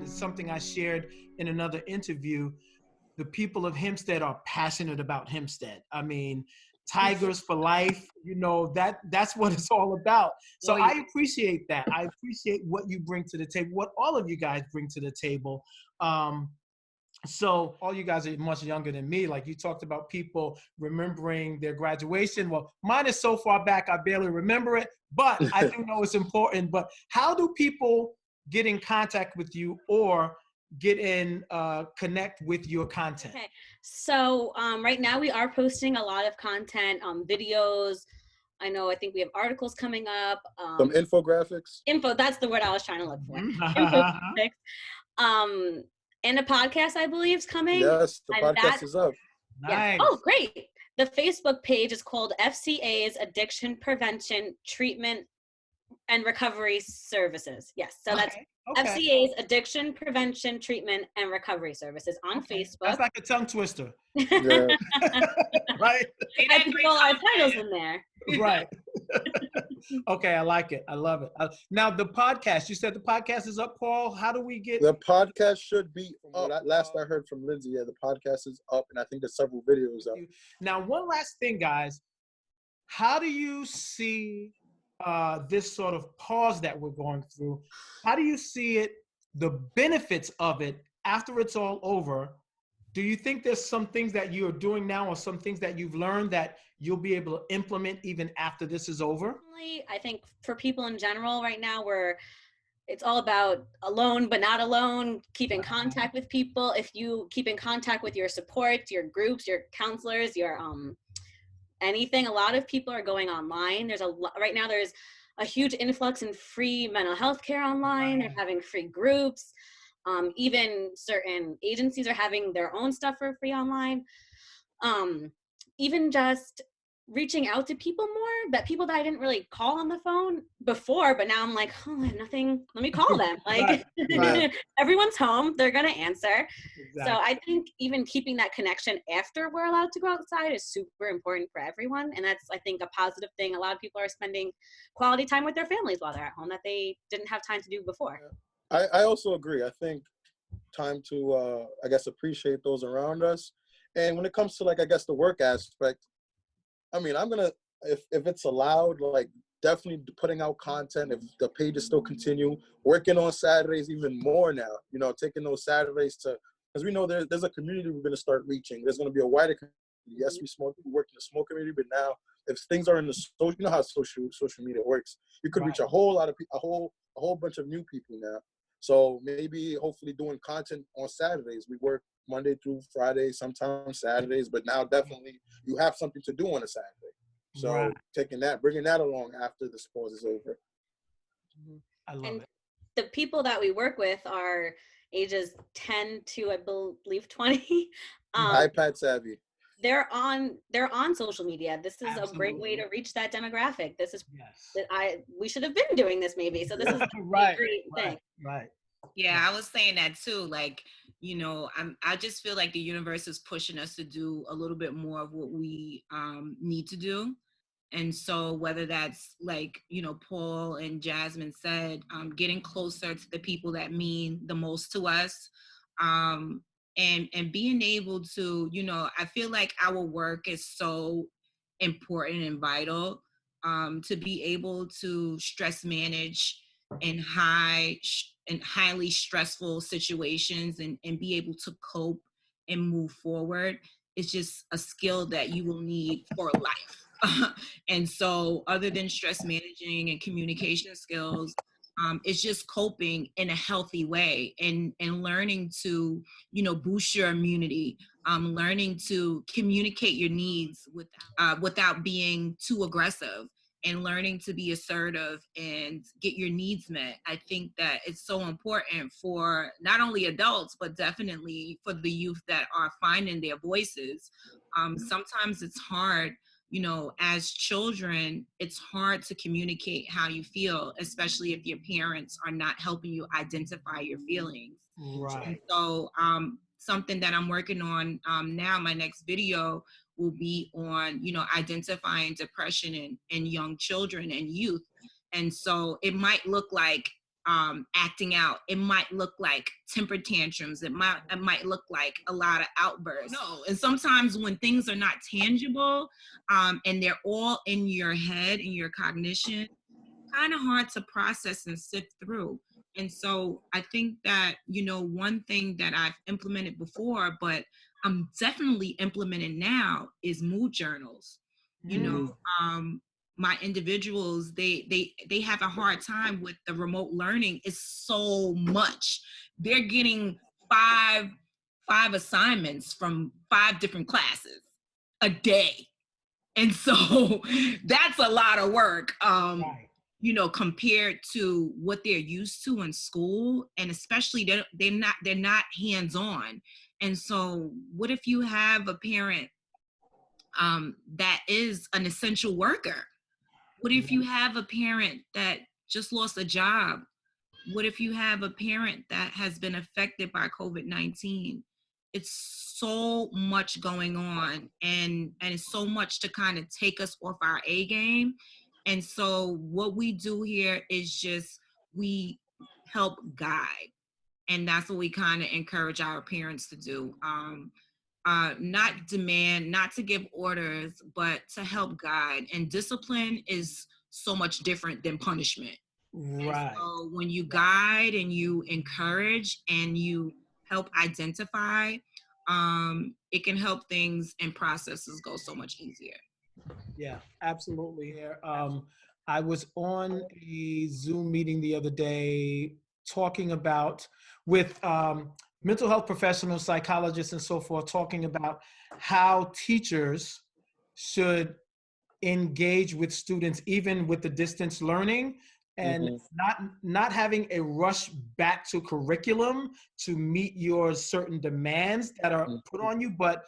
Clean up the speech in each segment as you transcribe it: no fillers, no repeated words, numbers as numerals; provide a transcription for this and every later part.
Something I shared in another interview. The people of Hempstead are passionate about Hempstead. I mean, Tigers for life, that's what it's all about. So I appreciate that. I appreciate what you bring to the table, what all of you guys bring to the table. So all you guys are much younger than me. Like you talked about people remembering their graduation. Well, mine is so far back, I barely remember it, but I do know it's important. But how do people get in contact with you or connect with your content? Okay, so right now we are posting a lot of content, videos. I think we have articles coming up. Some infographics. That's the word I was trying to look for. Infographics. And a podcast, I believe, is coming. Yes, the podcast is up. Nice. Oh, great. The Facebook page is called FCA's Addiction Prevention, Treatment, and Recovery Services. Yes, so that's FCA's Addiction Prevention, Treatment, and Recovery Services on Facebook. That's like a tongue twister. Yeah. Right? I put all our titles in there. Right. Okay, I like it. I love it. Now, the podcast, you said the podcast is up, Paul. How do we get... The podcast should be up. Last I heard from Lindsay, the podcast is up, and I think there's several videos up. Now, one last thing, guys. How do you see this sort of pause that we're going through? How do you see it, the benefits of it after it's all over? Do you think there's some things that you're doing now or some things that you've learned that you'll be able to implement even after this is over? I think for people in general right now, it's all about alone but not alone, keep in contact with people. If you keep in contact with your support, your groups, your counselors, your anything, a lot of people are going online. Right now there's a huge influx in free mental health care online. They're having free groups. Even certain agencies are having their own stuff for free online. Even just reaching out to people more, people that I didn't really call on the phone before, but now I'm like, oh, I have nothing, let me call them. Like, everyone's home, they're gonna answer. Exactly. So I think even keeping that connection after we're allowed to go outside is super important for everyone. And that's, I think, a positive thing. A lot of people are spending quality time with their families while they're at home that they didn't have time to do before. I also agree. I think time to, appreciate those around us. And when it comes to, the work aspect, I mean, I'm going to, if it's allowed, definitely putting out content, if the pages still continue, working on Saturdays even more now, taking those Saturdays because we know there's a community we're going to start reaching. There's going to be a wider community. Yes, we work in the small community, but now if things are in the social, how social media works, you could reach a whole lot of people, a whole bunch of new people now. So maybe hopefully doing content on Saturdays. We work Monday through Friday, sometimes Saturdays, but now definitely you have something to do on a Saturday. So bringing that along after the sports is over. I love it. The people that we work with are ages 10 to, I believe, 20. iPad savvy. They're on social media. This is a great way to reach that demographic. This is we should have been doing this maybe. So this is a great thing. Right. Yeah, I was saying that too. I just feel like the universe is pushing us to do a little bit more of what we need to do. And so whether that's Paul and Jasmine said, getting closer to the people that mean the most to us, and being able to, I feel like our work is so important and vital, to be able to stress manage in highly stressful situations and be able to cope and move forward. It's just a skill that you will need for life. And so other than stress managing and communication skills, it's just coping in a healthy way and learning to, boost your immunity, learning to communicate your needs without being too aggressive. and learning to be assertive and get your needs met. I think that it's so important for not only adults, but definitely for the youth that are finding their voices. Sometimes it's hard, you know, as children, it's hard to communicate how you feel, especially if your parents are not helping you identify your feelings. Right. And so something that I'm working on now, my next video will be on, you know, identifying depression in young children and youth. And so it might look like acting out. It might look like temper tantrums. It might look like a lot of outbursts. No, and sometimes when things are not tangible and they're all in your head, in your cognition, kind of hard to process and sift through. And so I think that, you know, one thing that I've implemented before, but I'm definitely implementing now, is mood journals. You know, my individuals, they have a hard time with the remote learning. It's so much. They're getting five assignments from 5 different classes a day. And so that's a lot of work. Right. You know, compared to what they're used to in school, and especially they're not hands-on. And so what if you have a parent that is an essential worker? What if you have a parent that just lost a job? What if you have a parent that has been affected by COVID-19? It's so much going on, and it's so much to kind of take us off our A game. And so what we do here is just, we help guide. And that's what we kind of encourage our parents to do. Not demand, not to give orders, but to help guide. And discipline is so much different than punishment. Right. So when you guide and you encourage and you help identify, it can help things and processes go so much easier. Yeah, absolutely. I was on a Zoom meeting the other day talking about with mental health professionals, psychologists, and so forth, talking about how teachers should engage with students, even with the distance learning, and not having a rush back to curriculum to meet your certain demands that are put on you, but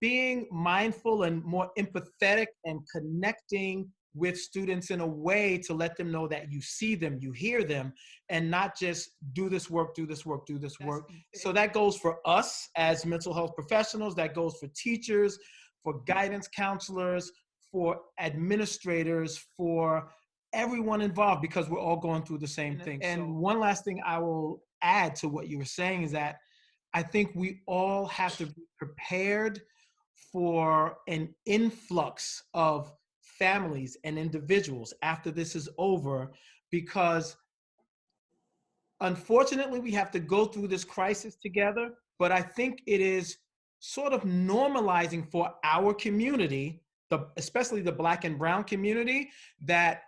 being mindful and more empathetic and connecting with students in a way to let them know that you see them, you hear them, and not just do this work, do this work, do this work. So that goes for us as mental health professionals, that goes for teachers, for guidance counselors, for administrators, for everyone involved, because we're all going through the same thing. And one last thing I will add to what you were saying is that I think we all have to be prepared for an influx of families and individuals after this is over, because unfortunately we have to go through this crisis together. But I think it is sort of normalizing for our community, especially the Black and Brown community, that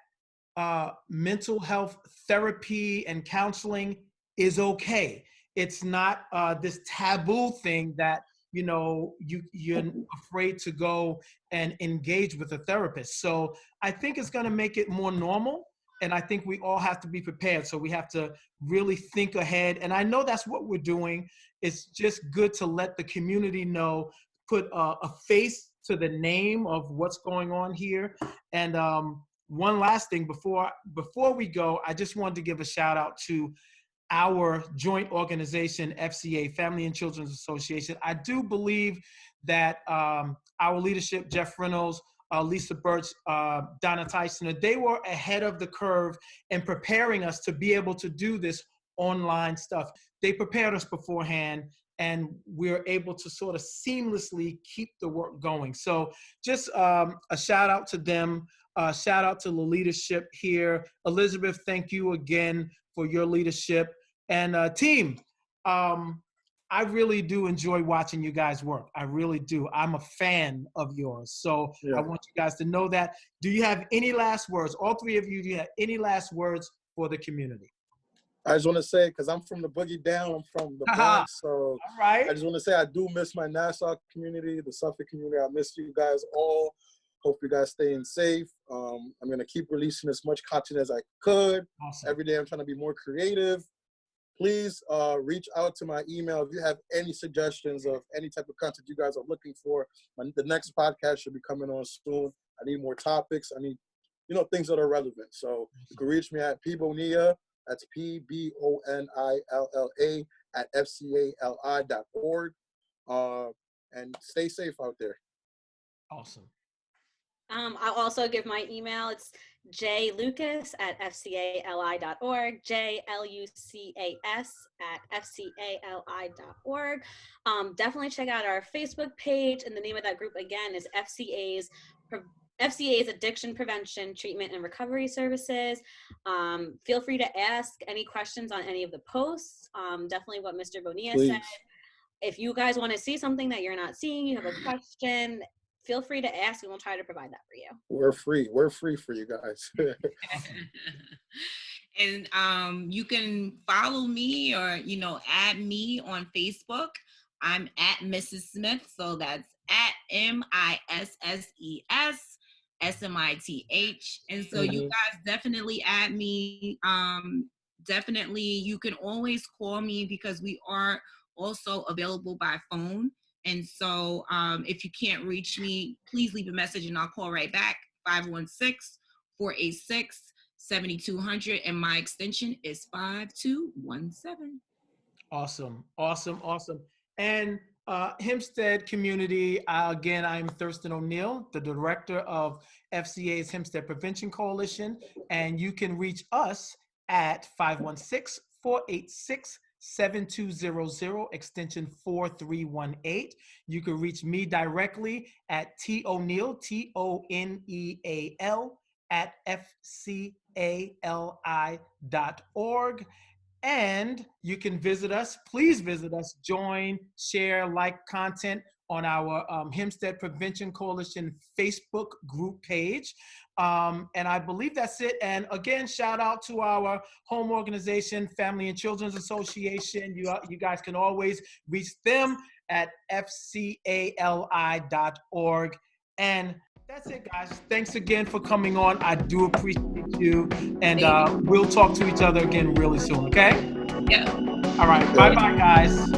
mental health therapy and counseling is okay. It's not this taboo thing that, you know, you're afraid to go and engage with a therapist. So I think it's going to make it more normal. And I think we all have to be prepared. So we have to really think ahead. And I know that's what we're doing. It's just good to let the community know, put a face to the name of what's going on here. And one last thing before we go, I just wanted to give a shout out to our joint organization, FCA, Family and Children's Association. I do believe that our leadership, Jeff Reynolds, Lisa Birch, Donna Tyson, they were ahead of the curve in preparing us to be able to do this online stuff. They prepared us beforehand, and we're able to sort of seamlessly keep the work going. So just a shout out to them. Shout out to the leadership here. Elizabeth, thank you again for your leadership. And team, I really do enjoy watching you guys work. I really do. I'm a fan of yours. So I want you guys to know that. Do you have any last words? All three of you, do you have any last words for the community? I just want to say, because I'm from the boogie down, I'm from the Bronx, so I just want to say I do miss my Nassau community, the Suffolk community. I miss you guys all. Hope you guys staying safe. I'm going to keep releasing as much content as I could. Awesome. Every day I'm trying to be more creative. Please reach out to my email if you have any suggestions of any type of content you guys are looking for. The next podcast should be coming on soon. I need more topics. I need, things that are relevant. So you can reach me at pbonilla, that's PBONILLA at FCALI.org. And stay safe out there. Awesome. I'll also give my email. It's jlucas@fcali.org, JLUCAS@fcali.org. Definitely check out our Facebook page, and the name of that group again is FCA's Addiction Prevention, Treatment, and Recovery Services. Feel free to ask any questions on any of the posts. Definitely what Mr. Bonilla said. If you guys want to see something that you're not seeing, you have a question, feel free to ask and we'll try to provide that for you. We're free for you guys. And you can follow me or, add me on Facebook. I'm at Mrs. Smith. So that's at MISSES SMITH. And so you guys definitely add me. Definitely, you can always call me because we are also available by phone. And so if you can't reach me, please leave a message and I'll call right back, 516-486-7200. And my extension is 5217. Awesome. And Hempstead community, again, I'm Thurston O'Neill, the director of FCA's Hempstead Prevention Coalition. And you can reach us at 516-486-7200, extension 4318. You can reach me directly at O'Neill, TONEAL, at FCALI.org. And you can visit us. Please visit us, join, share, like content on our Hempstead Prevention Coalition Facebook group page. And I believe that's it. And again, shout out to our home organization, Family and Children's Association. You guys can always reach them at fcali.org. And that's it, guys. Thanks again for coming on. I do appreciate you. And we'll talk to each other again really soon, okay? Yeah. All right. Bye-bye, guys.